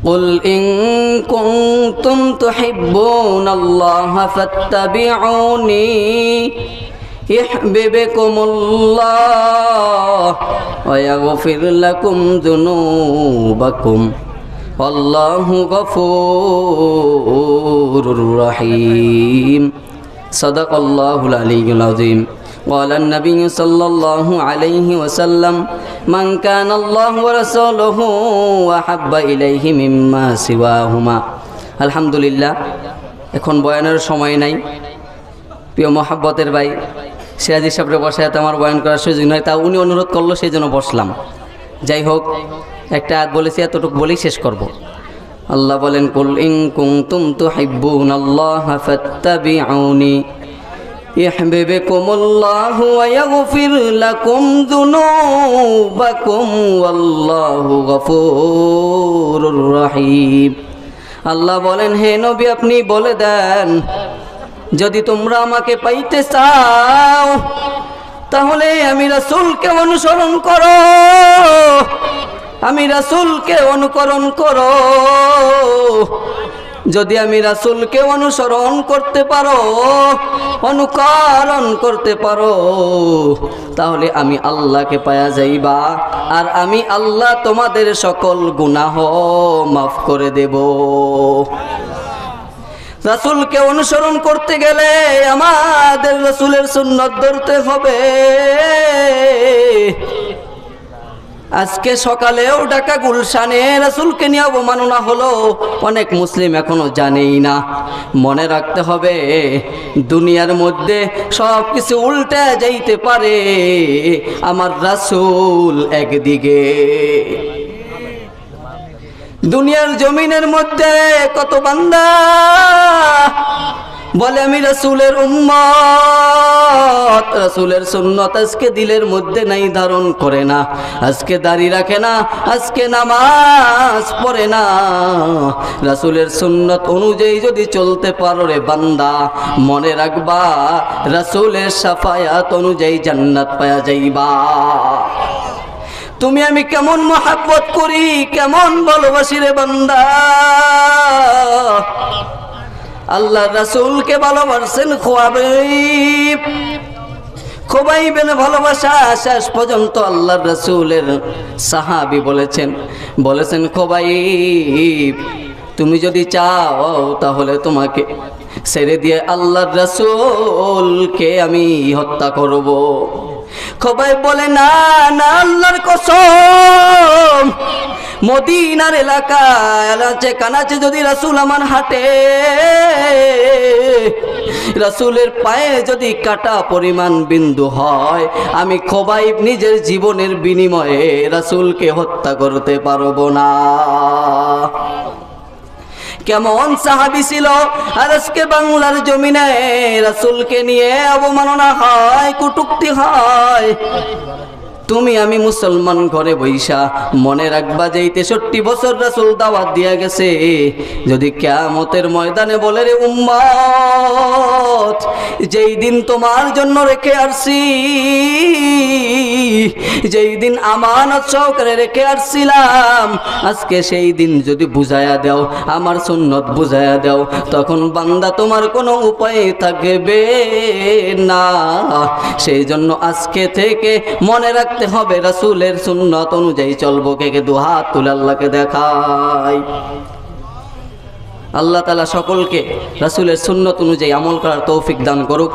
قل إن كنتم تحبون الله فاتبعوني يحببكم الله ويغفر لكم ذنوبكم والله غفور رحيم صدق الله العلي العظيم قال النبي صلى الله عليه وسلم من كان الله ورسوله وحب إليه مما سواهما الحمد لله এখন বয়ানের সময় নাই প্রিয় মহব্বতের ভাই সিরাজি সাহেবরে বসায় আমার বয়ান করার সুযোগ নয় তা উনি অনুরোধ করলো সেই জন্য বসলাম যাই হোক একটা আয়াত বলেছি এতটুকু বলেই শেষ করব আল্লাহ বলেন কুল ইন কুনতুম তুহিব্বুনাল্লাহা ফাত্তাবিউনি ইউহিব্বুকুমুল্লাহু ওয়া ইয়াগফির লাকুম যুনুবাকুম ওয়াল্লাহু গফুরুর রহিম আল্লাহ বলেন হে নবী আপনি বলে দেন যদি তোমরা আমাকে পাইতে চাও তাহলে আমি রাসূলকে অনুসরণ করো আমি রাসূলকে অনুকরণ করো যদি আমি রাসূলকে অনুসরণ করতে পারো অনুকরণ করতে পারো তাহলে আমি আল্লাহকে পায়া যাইবা আর আমি আল্লাহ তোমাদের সকল গুনাহ মাফ করে দেব রাসূলকে অনুসরণ করতে গেলে আমাদের রাসূলের সুন্নাত ধরতে হবে আজকে সকালেও ঢাকা গুলশানে রাসূলকে নিয়ে অবমাননা হলো অনেক মুসলিম এখনো জানেই না মনে রাখতে হবে দুনিয়ার মধ্যে সব কিছু উল্টে যাইতে পারে আমার রাসূল একদিকে দুনিয়ার জমিনের মধ্যে কত বান্দা বলে আমি রাসূলের উম্মত রাসূলের সুন্নাত আজকে দিলের মধ্যে নাই ধারণ করে না আজকে দাড়ি রাখে না আজকে নামাজ পড়ে না রাসূলের সুন্নাত অনুযায়ী যদি চলতে পারো রে বান্দা মনে রাখবা রাসূলের শাফায়াত অনুযায়ী জান্নাত পায়া যাইবা তুমি আমি কেমন মহব্বত করি কেমন ভালোবাসি রে বান্দা আল্লাহ রাসূলকে ভালোবাসেন খোবাইবেন ভালোবাসা শেষ পর্যন্ত আল্লাহ রাসূলের সাহাবী বলেছেন খোবাইব তুমি যদি চাও তাহলে তোমাকে ছেড়ে দিয়ে আল্লাহর রাসূলকে আমি হত্যা করব খোবাইব বলে না না আল্লাহর কসম মদিনার এলাকায় আনাচে কানাচে যদি রাসূল আমার হাঁটে রাসূলের পায়ে যদি কাটা পরিমাণ বিন্দু হয় আমি খোবাইব নিজের জীবনের বিনিময়ে রাসূলকে হত্যা করতে পারবো না কেমন সাহাবী ছিল আর আজকে বাংলার জমিনে রাসূলকে নিয়ে অবমাননা হয় কটূক্তি হয় তুমি আমি মুসলমান ঘরে বৈশা মনে রাখবা যে 63 বছর রাসূল দাওয়াত দিয়া গেছে যদি কিয়ামতের ময়দানে বলে রে উম্মত যেই দিন তোমার জন্য রেখে আসছি যেই দিন আমানত সহকারে রেখে আসছিলাম আজকে সেই দিন যদি বুঝায়া দাও আমার সুন্নাত বুঝায়া দাও তখন বান্দা তোমার কোনো উপায় থাকবে না সেই জন্য আজকে থেকে মনে রাখ হবে রাসূলের সুন্নাত অনুযায়ী চলবো কে দুহাত তুলে আল্লাহকে দেখাই আল্লাহ তাআলা সকলকে রাসূলের সুন্নাত অনুযায়ী আমল করার তৌফিক দান করুক।